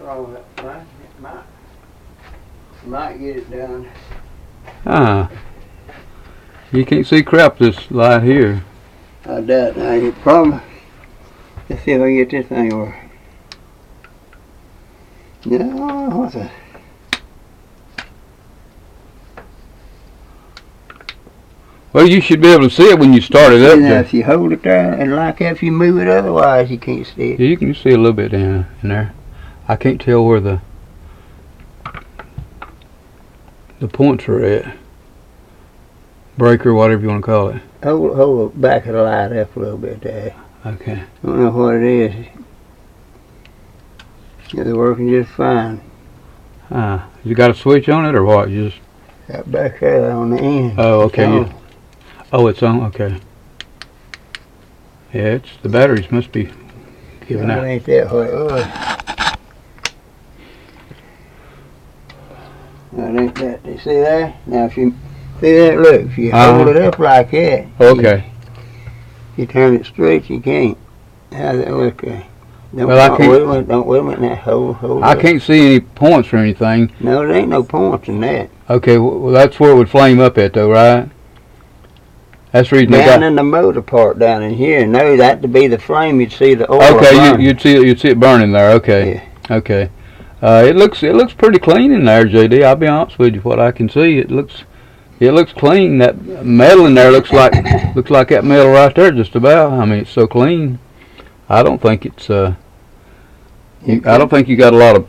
wrong with that line. Might get it done. You can't see crap this light here. I doubt now. You probably. Let's see if I can get this thing working. No, what's that? Well, you should be able to see it when you start it up. Now, if you hold it there and like that, if you move it, otherwise you can't see it. Yeah, you can see a little bit down in there. I can't tell where the points are at. Breaker, whatever you want to call it. Hold the back of the light up a little bit there. Okay. I don't know what it is. It's working just fine. You got a switch on it or what? You just Got back there on the end. Oh, okay. It's on. Oh, it's on. Okay. Yeah, the batteries must be giving It out. ain't that what it was. That ain't that. You see there? Now if you see that, look, if you hold it up like that. Okay. You turn it straight, you can't. How's that look there? Don't Well, I can't. Don't wiggle it now. Hold I up. can't see any points or anything. No, there ain't no points in that. Okay, well that's where it would flame up at though, right? That's the reason they Down got. in the motor part down in here. No, that to be the flame. You'd see the oil. Okay, burning. you'd see it burning there. Okay. Yeah. Okay. It looks pretty clean in there, JD. I'll be honest with you. What I can see, it looks clean. That metal in there looks like that metal right there, just about. I mean, it's so clean. I don't think it's I don't think you got a lot of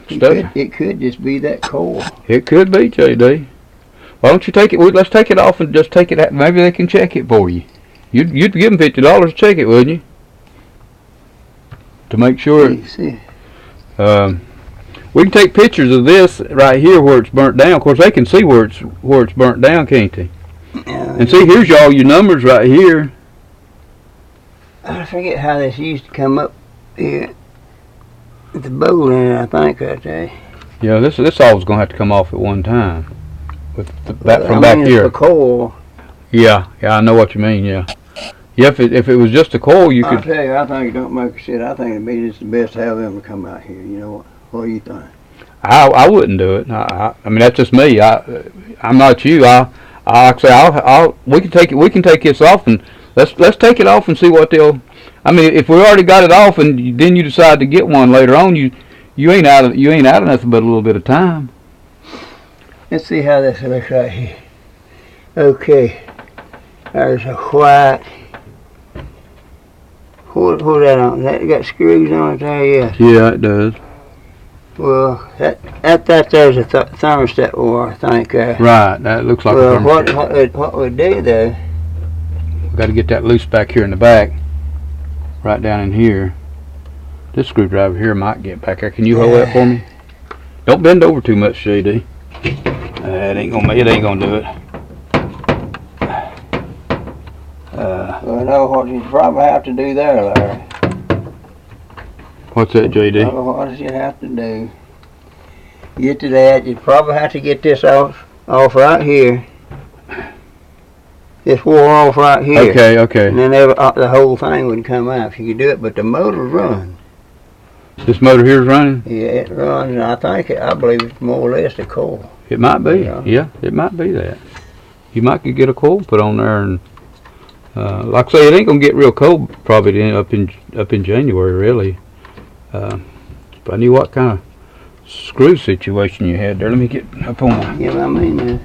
stuff. It could just be that coil. It could be, JD. Why don't you take it? Let's take it off and just take it out. Maybe they can check it for you. You'd give them $50 to check it, wouldn't you? To make sure. You see. We can take pictures of this right here where it's burnt down. Of course, they can see where it's burnt down, can't they? And see, here's all your numbers right here. I forget how this used to come up here. The bowling, I think, right there. Yeah, this all was gonna have to come off at one time. With from I back mean, here. The coil. Yeah, I know what you mean. Yeah. If it was just a coil, you I'll could. tell you, I think it don't make a shit. I think it'd be just the best to have them to come out here. You know what? What do you think? I wouldn't do it. I mean, that's just me. I'm not you. Like I say, we can take this off and let's take it off and see what they'll. I mean, if we already got it off and then you decide to get one later on, you ain't out of nothing but a little bit of time. Let's see how this looks right here. Okay. There's a white. Hold that on. That got screws on it there, yes. Yeah, it does. Well, that there's a thermostat wire, I think. Right, that looks like well, a thermostat. what we do though? We got to get that loose back here in the back, right down in here. This screwdriver here might get back there. Can you hold that for me? Don't bend over too much, JD. It ain't gonna do it. Well, I know what you probably have to do there, Larry. What's that, JD? What does you have to do? Get to that. You probably have to get this off right here. This wore off right here. Okay. And then the whole thing would come out if you could do it. But the motor runs. This motor here is running? Yeah, it runs. And I believe it's more or less the coil. It might be. Yeah. Yeah, it might be that. You might could get a coil put on there, and like I say, it ain't gonna get real cold probably up in January really. But I knew what kind of screw situation you had there. Let me get up on my. Yeah, I mean.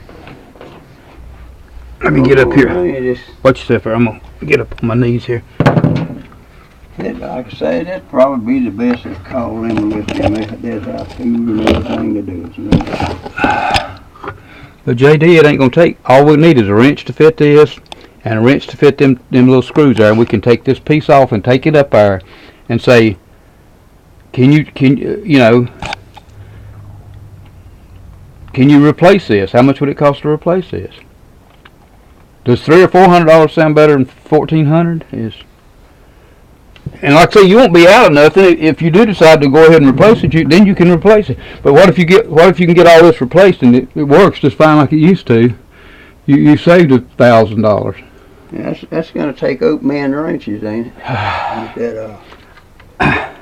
Let me get up here. Just, Watch yourself here. I'm gonna get up on my knees here. like I say, that'd probably be the best of calling with them if there's a food and everything to do. You know? But JD, it ain't gonna take. All we need is a wrench to fit this, and a wrench to fit them little screws there. And we can take this piece off and take it up there, and say, can you replace this? How much would it cost to replace this? Does $300 or $400 sound better than $1,400? And like I say, you won't be out of nothing if you do decide to go ahead and replace it. Then you can replace it. But what if you can get all this replaced and it works just fine like it used to? You saved $1,000. Yeah, that's going to take oak man wrenches, ain't it? Get that off.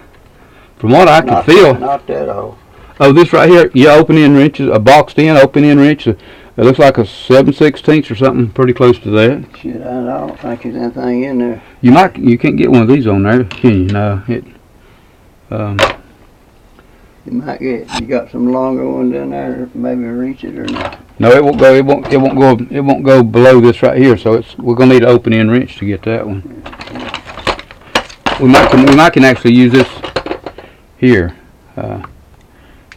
From what I can Not feel, Not that old. oh, this right here, yeah, open end wrenches, a boxed in open end wrench. It looks like a 7/16 or something, pretty close to that. Shit, I don't think there's anything in there. You can't get one of these on there, can you? No, You might get, you got some longer ones in there, maybe reach it or not. no, it won't go. It won't go below this right here. So we're gonna need an open end wrench to get that one. We might can actually use this here.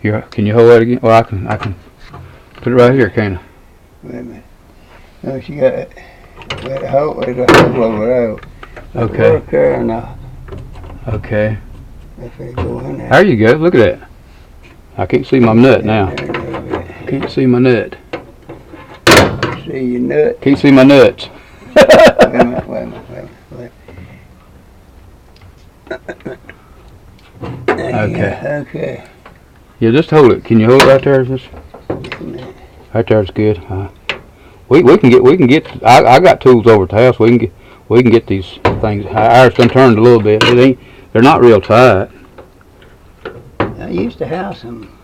Here, can you hold that again? Well, I can put it right here, can't I? Wait a minute. No, she got it. There's a hole over there. Okay. Work there now. Okay. If they go in there. There you go. Look at that. I can't see my nut now. Can't see my nut. See your nut. Can't see my nuts. Wait a minute, wait a minute. Okay. Okay. Yeah, just hold it. Can you hold it right there? Just right there's good. We can get. I got tools over at the house. We can get these things. Ours done turned a little bit. They're not real tight. I used to have some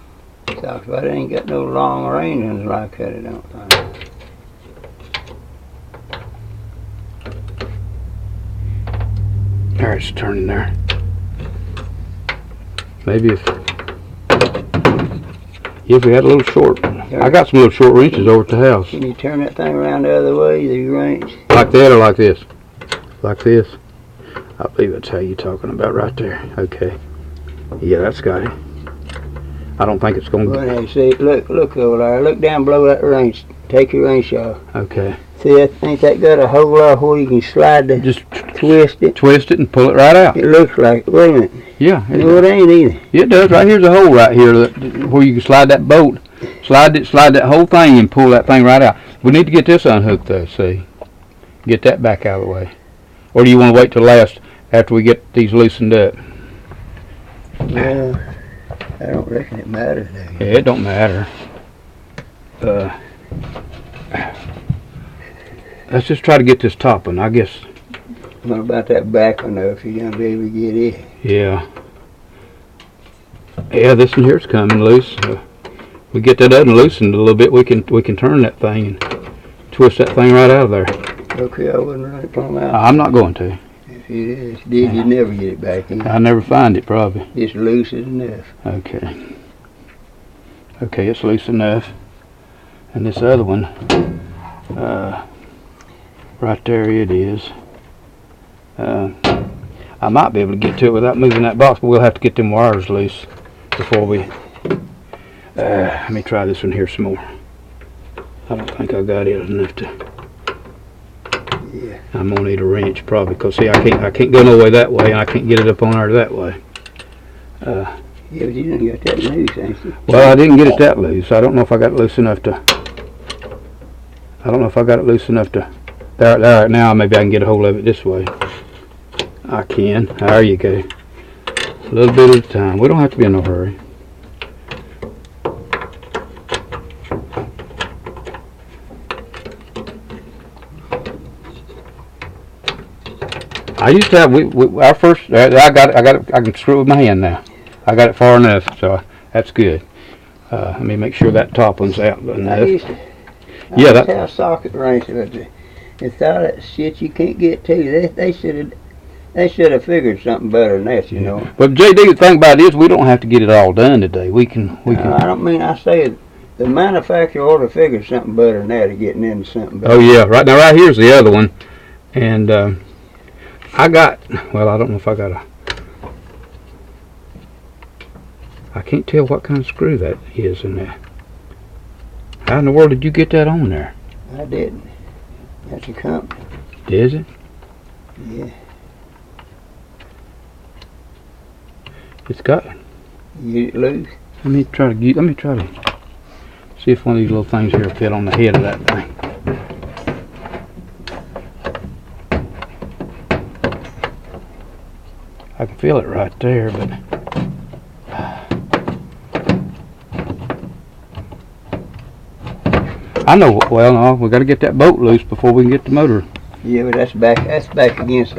stuff, but I ain't got no long range ones like that, I don't think. There, it's turning there. Maybe if we had a little short. I got some little short wrenches over at the house. Can you turn that thing around the other way, the range? Like that or like this? Like this? I believe that's how you're talking about right there. Okay. Yeah, that's got it. I don't think it's going to... Well, now, see, look over there. Look down below that range. Take your wrench off. Okay. See, ain't that got a hole there where you can slide the... Just twist it? twist it and pull it right out. It looks like... Wait a minute. Yeah. No, it ain't either. It does. Right here's a hole right here where you can slide that bolt. Slide that whole thing and pull that thing right out. We need to get this unhooked though, see. Get that back out of the way. Or do you want to wait till last after we get these loosened up? Well, I don't reckon it matters though. Yeah, it don't matter. Let's just try to get this top one, I guess. What about that back one though, if you're going to be able to get it? Yeah. Yeah, this one here's coming loose. We get that other loosened a little bit, we can turn that thing and twist that thing right out of there. Okay, I wouldn't run it plumb out. I'm not going to. If you did, you'd never get it back in. I'll never find it probably. It's loose as enough. Okay. Okay, it's loose enough. And this other one, right there it is. I might be able to get to it without moving that box, but we'll have to get them wires loose before we... let me try this one here some more. I don't think I got it enough to... Yeah. I'm gonna need a wrench probably, cause see I can't go no way that way, and I can't get it up on there that way. Yeah, but you didn't get that loose, ain't you? Well, I didn't get it that loose. I don't know if I got it loose enough to... There, now maybe I can get a hold of it this way. I can. There you go. A little bit at a time. We don't have to be in no hurry. I used to have our first. I got it. I can screw it with my hand now. I got it far enough, so that's good. Let me make sure that top one's out enough. I used to have socket wrenches, but it's all that shit you can't get to. They should have figured something better than that, you know. But JD, the thing about it is we don't have to get it all done today. We can. I don't mean, I say the manufacturer ought to figure something better than that of getting into something better. Oh yeah, right now, right here's the other one, and I got. Well, I don't know if I got a. I can't tell what kind of screw that is in there. How in the world did you get that on there? I didn't. That's a company. Is it? Yeah. It's got. You get it loose. Let me try to see if one of these little things here will fit on the head of that thing. I can feel it right there, but I know. Well, no, we got to get that bolt loose before we can get the motor. Yeah, but that's back against